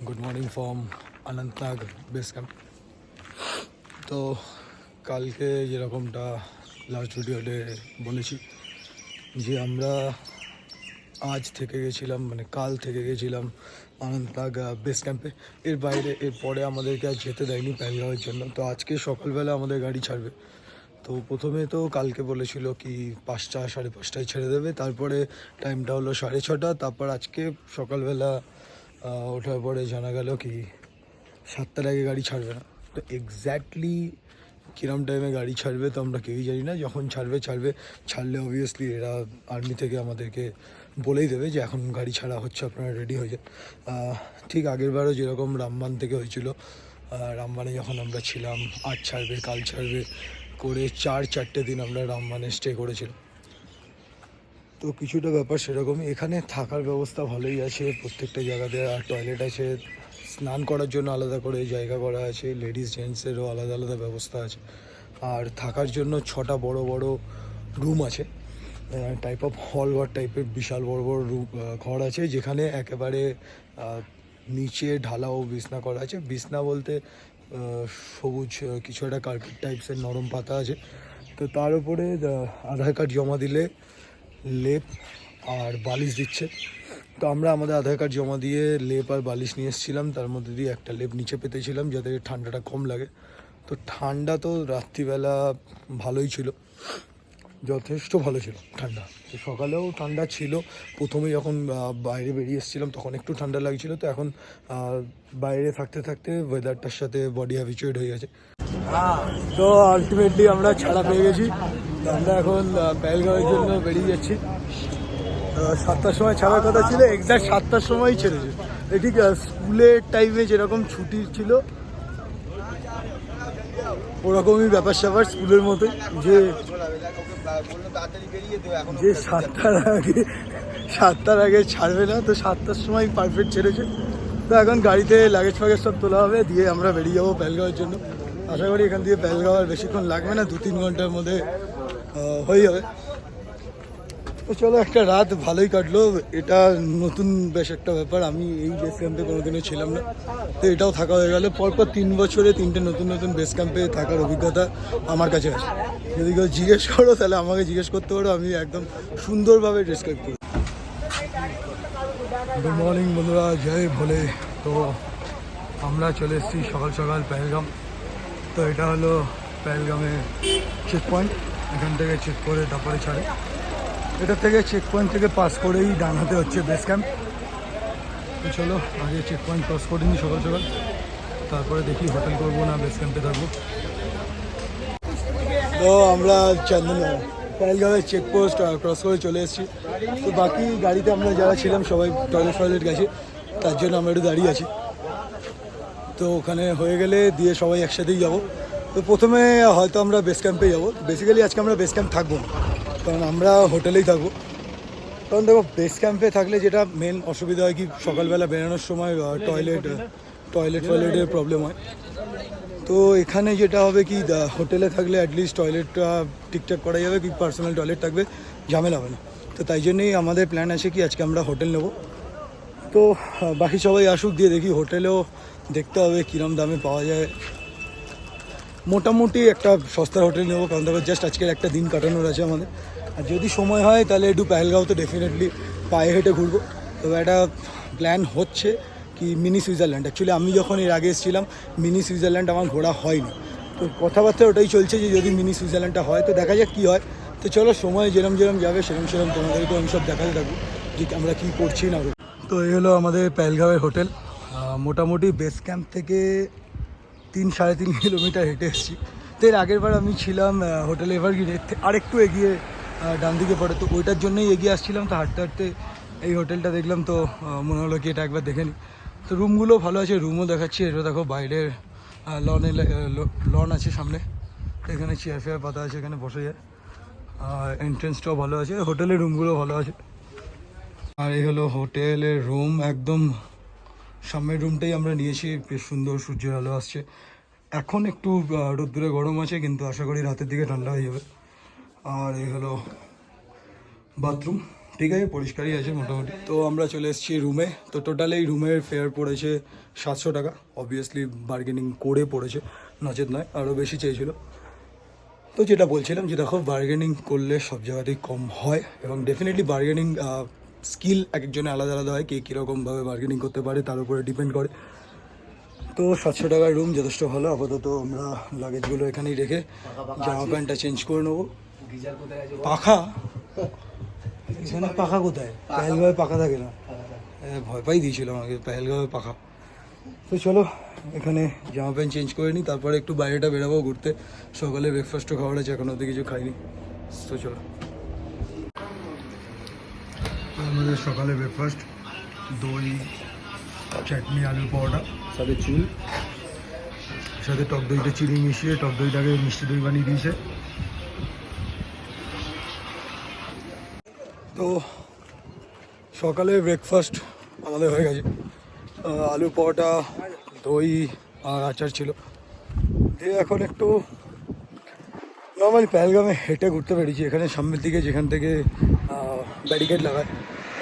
Good morning from Anantnag base camp. তো কালকে যেরকমটা লাস্ট ভিডিওতে বলেছি যে আমরা আজ থেকে গেছিলাম, মানে কাল থেকে গেছিলাম অনন্তনাগ বেস ক্যাম্পে। এর বাইরে এরপরে আমাদেরকে আর যেতে দেয়নি প্যালগাঁওয়ের জন্য। তো আজকে সকালবেলা আমাদের গাড়ি ছাড়বে। তো প্রথমে তো কালকে বলেছিল কি 5টা 5:30টায় ছেড়ে দেবে, তারপরে টাইমটা হলো 6:30। তারপর আজকে সকালবেলা ওঠার পরে জানা গেল কি 7টার আগে গাড়ি ছাড়বে না। তো এক্স্যাক্টলি কিরম টাইমে গাড়ি ছাড়বে তো আমরা কেউই জানি না। যখন ছাড়লে অবভিয়াসলি এরা আর্মি থেকে আমাদেরকে বলেই দেবে যে এখন গাড়ি ছাড়া হচ্ছে, আপনারা রেডি হয়ে যান। ঠিক আগেরবারও যেরকম রামবান থেকে হয়েছিল, রামবানে যখন আমরা ছিলাম আজ ছাড়বে কাল ছাড়বে করে 4 দিন আমরা রামবানে স্টে করেছিলাম। তো কিছুটা ব্যাপার সেরকমই। এখানে থাকার ব্যবস্থা ভালোই আছে, প্রত্যেকটা জায়গাতে টয়লেট আছে, স্নান করার জন্য আলাদা করে জায়গা করা আছে, লেডিস জেন্টসেরও আলাদা আলাদা ব্যবস্থা আছে। আর থাকার জন্য 6টা বড় বড় রুম আছে, টাইপ অফ হল ঘর টাইপের বিশাল বড় বড় রুম ঘর আছে, যেখানে একেবারে নিচে ঢালাও বিছনা করা আছে। বিছনা বলতে সবুজ কিছু একটা কার্পেট টাইপসের নরম পাতা আছে। তো তার উপরে আধার কার্ড জমা দিলে লেপ আর বালিশ দিচ্ছে। তো আমরা আমাদের আধার কার্ড জমা দিয়ে লেপ আর বালিশ নিয়ে এসেছিলাম, তার মধ্যে দিয়ে একটা লেপ নিচে পেতেছিলাম যাতে ঠান্ডাটা কম লাগে। তো ঠান্ডা তো রাত্রিবেলা ভালোই ছিল, যথেষ্ট ভালো ছিল ঠান্ডা। তো সকালেও ঠান্ডা ছিল, প্রথমে যখন বাইরে বেরিয়ে এসেছিলাম তখন একটু ঠান্ডা লাগছিল। তো এখন বাইরে থাকতে থাকতে ওয়েদারটার সাথে বডি হ্যাবিচুয়েট হয়ে গেছে। তো আলটিমেটলি আমরা ছাড়া পেয়ে গেছি। তো আমরা এখন প্যালগাঁওয়ের জন্য বেরিয়ে যাচ্ছি। 7টার সময় ছাড়ার কথা ছিল, এক্স্যাক্ট 7টার সময়ই ছেড়েছে। ঠিক স্কুলের টাইমে যেরকম ছুটি ছিল ওরকমই ব্যাপার স্যাপার, স্কুলের মতো যে 7টার আগে ছাড়বে না। তো 7টার সময় পারফেক্ট ছেড়েছে। তো এখন গাড়িতে লাগেজ ফাগেজ সব তোলা হবে, দিয়ে আমরা বেরিয়ে যাবো প্যালগাঁওয়ের জন্য। আশা করি এখান থেকে প্যালগাঁও আর বেশিক্ষণ লাগবে না, 2-3 ঘন্টার মধ্যে হয়ে যাবে। তো চলো, একটা রাত ভালোই কাটলো। এটা নতুন বেশ একটা ব্যাপার, আমি এই বেস ক্যাম্পে কোনোদিনও ছিলাম না। তো এটাও থাকা হয়ে গেল। পরপর 3 বছরে 3টে নতুন নতুন বেস ক্যাম্পে থাকার অভিজ্ঞতা আমার কাছে আছে। যদি কেউ জিজ্ঞেস করো তাহলে আমাকে জিজ্ঞেস করতে পারো, আমি একদম সুন্দরভাবে ডেসক্রাইব করি। গুড মর্নিং বন্ধুরা, জয় ভোলে। তো আমরা চলে এসেছি সকাল সকাল পেহেলগাম। তো এটা হলো পেহেলগামের চেক পয়েন্ট। এখান থেকে চেক করে তারপরে ছাড়ে। এটা থেকে চেক পয়েন্ট থেকে পাস করেই ডান হাতে হচ্ছে বেস ক্যাম্প। তো চলো আগে চেক পয়েন্ট ক্রস করে নিই সকাল সকাল, তারপরে দেখি হোটেল করবো না বেস ক্যাম্পে থাকবো। তো আমরা পেহেলগাঁওয়ের চেকপোস্ট ক্রস করে চলে এসেছি। তো বাকি গাড়িতে আমরা যারা ছিলাম সবাই টয়লেট গেছে, তার জন্য আমরা একটু দাঁড়িয়ে আছি। তো ওখানে হয়ে গেলে দিয়ে সবাই একসাথেই যাব। তো প্রথমে হয়তো আমরা বেস ক্যাম্পে যাবো। বেসিক্যালি আজকে আমরা বেস ক্যাম্প থাকবো না, কারণ আমরা হোটেলেই থাকবো। কারণ দেখো, বেস ক্যাম্পে থাকলে যেটা মেন অসুবিধা হয় কি, সকালবেলা বেরোনোর সময় টয়লেটের প্রবলেম হয়। তো এখানে যেটা হবে কি, হোটেলে থাকলে অ্যাটলিস্ট টয়লেটটা ঠিকঠাক করা যাবে, কি পার্সোনাল টয়লেট থাকবে, ঝামেলা হবে না। তো তাই জন্যেই আমাদের প্ল্যান আছে কি আজকে আমরা হোটেল নেব। তো বাকি সবাই আসুক, দিয়ে দেখি হোটেলেও দেখতে হবে কীরম দামে পাওয়া যায়। মোটামুটি একটা সস্তার হোটেল নেবো, কারণ দেখো জাস্ট আজকের একটা দিন কাটানোর আছে আমাদের। আর যদি সময় হয় তাহলে একটু পেহেলগাঁও তো ডেফিনেটলি পায়ে হেঁটে ঘুরবো। তো একটা প্ল্যান হচ্ছে কি মিনি সুইজারল্যান্ড। অ্যাকচুয়ালি আমি যখন এর আগে এসেছিলাম মিনি সুইজারল্যান্ড আমার ঘোরা হয়নি। তো কথাবার্তা ওটাই চলছে যে যদি মিনি সুইজারল্যান্ডটা হয় তো দেখা যাক কী হয়। তো চলো, সময় যেরম যাবে সেরম তোমাদেরকে আমি সব দেখাতে থাকবো যে আমরা কী করছি না। তো এই হলো আমাদের পেহেলগাঁওয়ের হোটেল। মোটামুটি বেস ক্যাম্প থেকে 3-3.5 কিলোমিটার হেঁটে এসেছি। তো এর আগের বার আমি ছিলাম হোটেল এভারগ্রিনে, আরেকটু এগিয়ে ডান দিকে পড়ে। তো ওইটার জন্যই এগিয়ে আসছিলাম। তো হাঁটতে হাঁটতে এই হোটেলটা দেখলাম, তো মনে হলো কি এটা একবার দেখে নিই। তো রুমগুলো ভালো আছে, রুমও দেখাচ্ছি। এটা দেখো বাইরের লন আছে সামনে, এখানে চেয়ার ফেয়ার পাতা আছে, এখানে বসে যায়। আর এন্ট্রেন্সটাও ভালো আছে, হোটেলের রুমগুলো ভালো আছে। আর এই হলো হোটেলের রুম, একদম সামনের রুমটাই আমরা নিয়েছি। বেশ সুন্দর সূর্যের আলো আসছে। এখন একটু রোদ্দুরে গরম আছে, কিন্তু আশা করি রাতের দিকে ঠান্ডা হয়ে যাবে। আর এই হলো বাথরুম, ঠিক আছে, পরিষ্কারই আছে মোটামুটি। তো আমরা চলে এসেছি রুমে। তো টোটাল এই রুমের ফেয়ার পড়েছে 700 টাকা। অবভিয়াসলি বার্গেনিং করে পড়েছে, নচেত নয়, আরও বেশি চেয়েছিল। তো যেটা বলছিলাম যে দেখো, বার্গেনিং করলে সব জায়গাতেই কম হয়, এবং ডেফিনেটলি বার্গেনিং স্কিল এক একজনে আলাদা আলাদা হয়, কে কীরকমভাবে বার্গেনিং করতে পারে তার উপরে ডিপেন্ড করে। তো 700 টাকার রুম যথেষ্ট ভালো। আপাতত আমরা লাগেজগুলো এখানেই রেখে জামা প্যান্টটা চেঞ্জ করে নেবো। পাখা এখানে পাখা কোথায়? পেহেলগাঁওয়ে পাখা থাকে না, ভয় পাই দিয়েছিল আমাকে পেহেলগাঁওয়ে পাখা। তো চলো এখানে জামা প্যান্ট চেঞ্জ করে নিই, তারপরে একটু বাইরেটা বেরোবো ঘুরতে। সকালে ব্রেকফাস্টও খাওয়ার আছে, এখনো অব্দি কিছু খাইনি। তো চলো, আমাদের সকালে ব্রেকফাস্ট দই, চাটনি, আলুর পরোটা, সাথে চুল, সাথে টক দইটা চিনি মিশিয়ে টক দইটাকে মিষ্টি দই বানিয়ে দিয়েছে। তো সকালে ব্রেকফাস্ট আমাদের হয়ে গেছে। আলু পরোটা, দই আর আচার ছিল। দিয়ে এখন একটু নর্মালি পেহেলগামে হেঁটে ঘুরতে পেরেছি। এখানে সামনের দিকে যেখান থেকে ব্যারিকেড লাগায়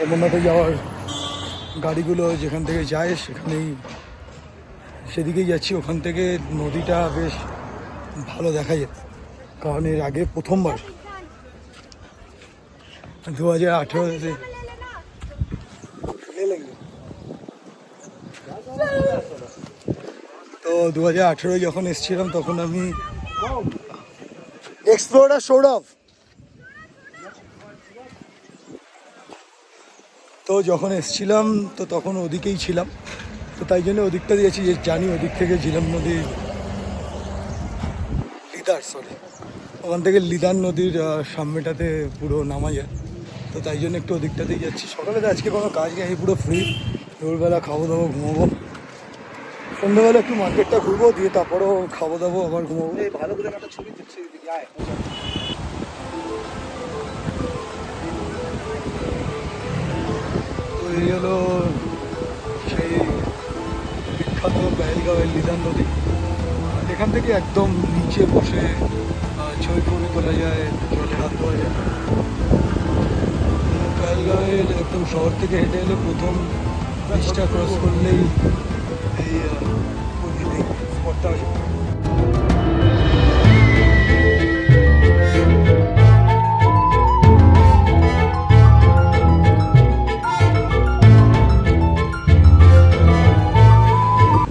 অমরনাথে যাওয়ার গাড়িগুলো যেখান থেকে যায়, সেদিকেই যাচ্ছি। ওখান থেকে নদীটা বেশ ভালো দেখা যায়, কারণ এর আগে প্রথমবার 2018-তে তো 2018 যখন এসেছিলাম তখন আমি এক্সপ্লোরার সৌরভ। তো যখন এসেছিলাম তো তখন ওদিকেই ছিলাম, তো তাই জন্য ওদিকটা দিয়েছি, যে জানি ওদিক থেকে ঝিলাম নদী, ওখান থেকে লিদার নদীর সামনেটাতে পুরো নামা যায়। তো তাই জন্য একটু ওদিকটাতেই যাচ্ছি। সকালে তো আজকে কোনো কাজ নেই, পুরো ফ্রি। দুপুরবেলা খাবো দাবো, ঘুমাবো। সন্ধ্যাবেলা একটু মার্কেটটা ঘুরবো, দিয়ে তারপরেও খাবো দাবো, আবার ঘুমাবো। ভালো করে একটা ছবি দিচ্ছি। তো এই হলো সেই বিখ্যাত পেহেলগাঁওয়ের লিদার নদী। এখান থেকে একদম নিচে বসে ছবি ফবি তোলা যায়, জলে হাত ধোয়া যায়। পেহেলগাঁওয়ের একদম শহর থেকে হেঁটে এলে প্রথম ব্রিজটা ক্রস করলেই এই স্পটটা আছে।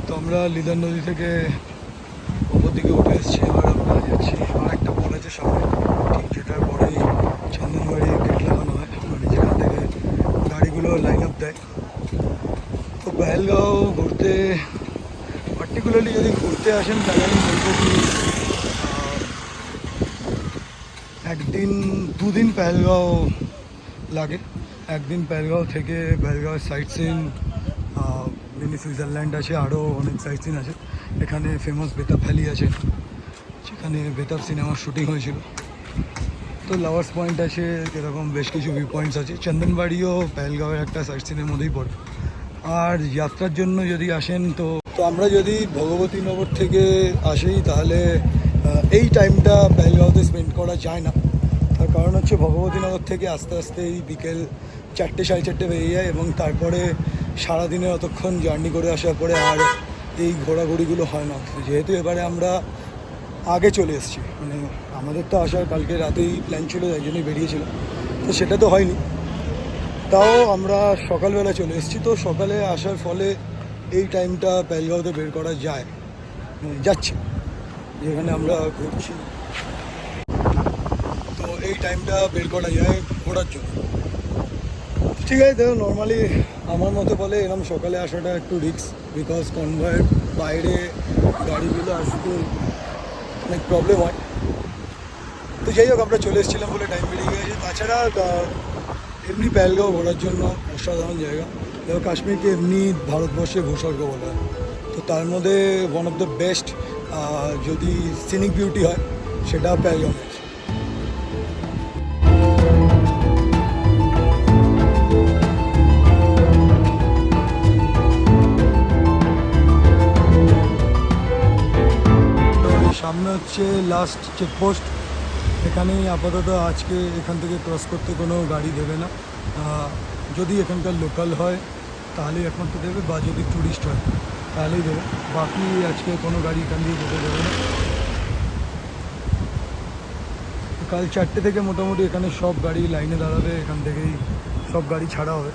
তো আমরা লিদার নদী থেকে ওপর দিকে উঠে এসেছি। এবার আমরা যাচ্ছি, আর একটা বল আছে সামনে, ঠিক যেটার পরেই চন্দনবাড়ি গেট লাগানো হয়, মানে যেখান থেকে গাড়িগুলো লাইন আপ দেয়। তো পেহেলগাঁও ঘুরতে, পার্টিকুলারলি যদি ঘুরতে আসেন তাহলে আমি বলবো কি একদিন 2 দিন পেহেলগাঁও লাগে। একদিন পেহেলগাঁও থেকে পেহেলগাঁওয়ের সাইট সিন, মিনি সুইজারল্যান্ড আছে, আরও অনেক সাইট সিন আছে। এখানে ফেমাস বেতাব ভ্যালি আছে, যেখানে বেতাব সিনেমার শুটিং হয়েছিল। তো লাভার্স পয়েন্ট আছে, এরকম বেশ কিছু ভিউ পয়েন্টস আছে। চন্দনবাড়িও পেহেলগাঁওয়ের একটা সাইট সিনের মধ্যেই পড়ে। আর যাত্রার জন্য যদি আসেন তো আমরা যদি ভগবতীনগর থেকে আসি তাহলে এই টাইমটা পেহেলগাঁওতে স্পেন্ড করা যায় না। তার কারণ হচ্ছে ভগবতীনগর থেকে আস্তে আস্তে এই বিকেল 4টে 4:30 বেরিয়ে যায়, এবং তারপরে সারাদিনে অতক্ষণ জার্নি করে আসার পরে আর এই ঘোরাঘুরিগুলো হয় না। যেহেতু এবারে আমরা আগে চলে এসেছি, মানে আমাদের তো আসার কালকে রাতেই প্ল্যান ছিল, তাই জন্যই বেরিয়েছিল, তো সেটা তো হয়নি। তাও আমরা সকালবেলা চলে এসেছি। তো সকালে আসার ফলে এই টাইমটা পেহেলগাঁওতে বের করা যায়, যাচ্ছে যেখানে আমরা ঘুরছি। তো এই টাইমটা বের করা যায় ঘোরার জন্য। ঠিক আছে, দেখো নর্মালি আমার মতে বলে এরকম সকালে আসাটা একটু রিস্ক, বিকজ কনভয়ের বাইরে গাড়িগুলো আসতে অনেক প্রবলেম হয়। তো যাই হোক, আমরা চলে এসেছিলাম বলে টাইম বেরিয়ে গেছে। তাছাড়া এমনি পেহেলগাঁও ঘোরার জন্য অসাধারণ জায়গা। দেখো, কাশ্মীরকে এমনি ভারতবর্ষে ভূস্বর্গ বলা হয়, তো তার মধ্যে ওয়ান অফ দ্য বেস্ট যদি সিনিক বিউটি হয় সেটা পেহেলগাঁও। সামনে হচ্ছে লাস্ট চেকপোস্ট। এখানেই আপাতত আজকে এখান থেকে ক্রস করতে কোনো গাড়ি দেবে না। যদি এখানকার লোকাল হয় তাহলেই একমাত্র দেবে, বা যদি ট্যুরিস্ট হয় তাহলেই দেবে। বাকি আজকে কোনো গাড়ি এখান দিয়ে যেতে দেবে না। কাল 4টে থেকে মোটামুটি এখানে সব গাড়ি লাইনে দাঁড়াবে, এখান থেকেই সব গাড়ি ছাড়া হবে।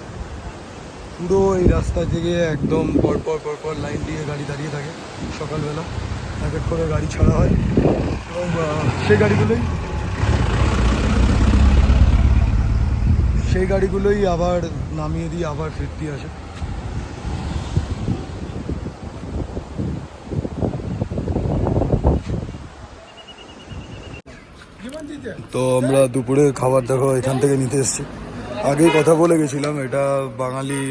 পুরো এই রাস্তা থেকে একদম পরপর লাইন দিয়ে গাড়ি দাঁড়িয়ে থাকে। সকালবেলা এক এক করে গাড়ি ছাড়া হয় এবং সেই গাড়িগুলোই আবার নামিয়ে দিয়ে আবার ফিরতি আসে। তো আমরা দুপুরে খাবার দেখো এখান থেকে নিতে এসেছি। আগেই কথা বলে গেছিলাম, এটা বাঙালি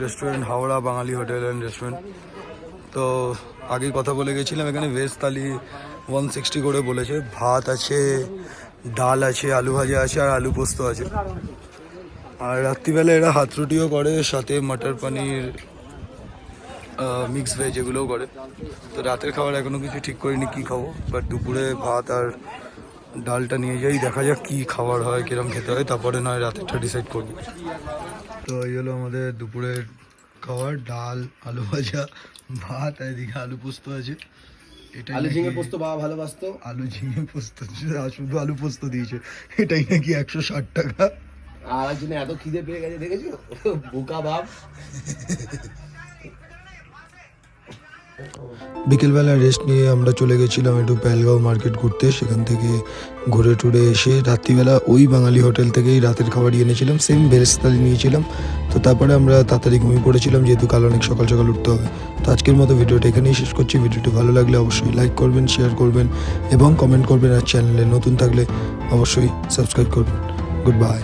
restaurant, Howrah Bangali hotel and restaurant. তো আগেই কথা বলে গেছিলাম, এখানে ভেজ থালি 160 করে বলেছে। ভাত আছে, ডাল আছে, আলু ভাজা আছে আর আলু পোস্ত আছে। আর রাত্রিবেলা এরা হাত রুটিও করে, সাথে মটর পনির, মিক্স ভেজ এগুলোও করে। তো রাতের খাবার এখনো কিছু ঠিক করিনি কী খাবো, বাট দুপুরে ভাত আর ডালটা নিয়ে যাই, দেখা যাক কী খাবার হয়, কিরম খেতে হয়, তারপরে নয় রাতেরটা ডিসাইড করবো। তো এই হলো আমাদের দুপুরের খাবার, ডাল, আলু ভাজা, ভাত, আর এদিকে আলু পোস্ত আছে। এটা আলু ঝিঙে পোস্ত বাবা ভালোবাসতো। আলু ঝিঙে পোস্ত, শুধু আলু পোস্ত দিয়েছে, এটাই নাকি 160 টাকা। আর একজনে এত খিদে পেয়ে গেছে দেখেছো, বোকা বাপ। বিকেলবেলা রেস্ট নিয়ে আমরা চলে গেছিলাম একটু পেহেলগাঁও মার্কেট ঘুরতে। সেখান থেকে ঘুরে টুরে এসে রাত্রিবেলা ওই বাঙালি হোটেল থেকেই রাতের খাবার এনেছিলাম, সেম ভেজ থালি নিয়েছিলাম। তো তারপরে আমরা তাড়াতাড়ি ঘুমিয়ে পড়েছিলাম, যেহেতু কাল অনেক সকাল সকাল উঠতে হবে। তো আজকের মতো ভিডিওটা এখানেই শেষ করছি। ভিডিওটি ভালো লাগলে অবশ্যই লাইক করবেন, শেয়ার করবেন এবং কমেন্ট করবেন। আর চ্যানেলে নতুন থাকলে অবশ্যই সাবস্ক্রাইব করবেন। Good bye.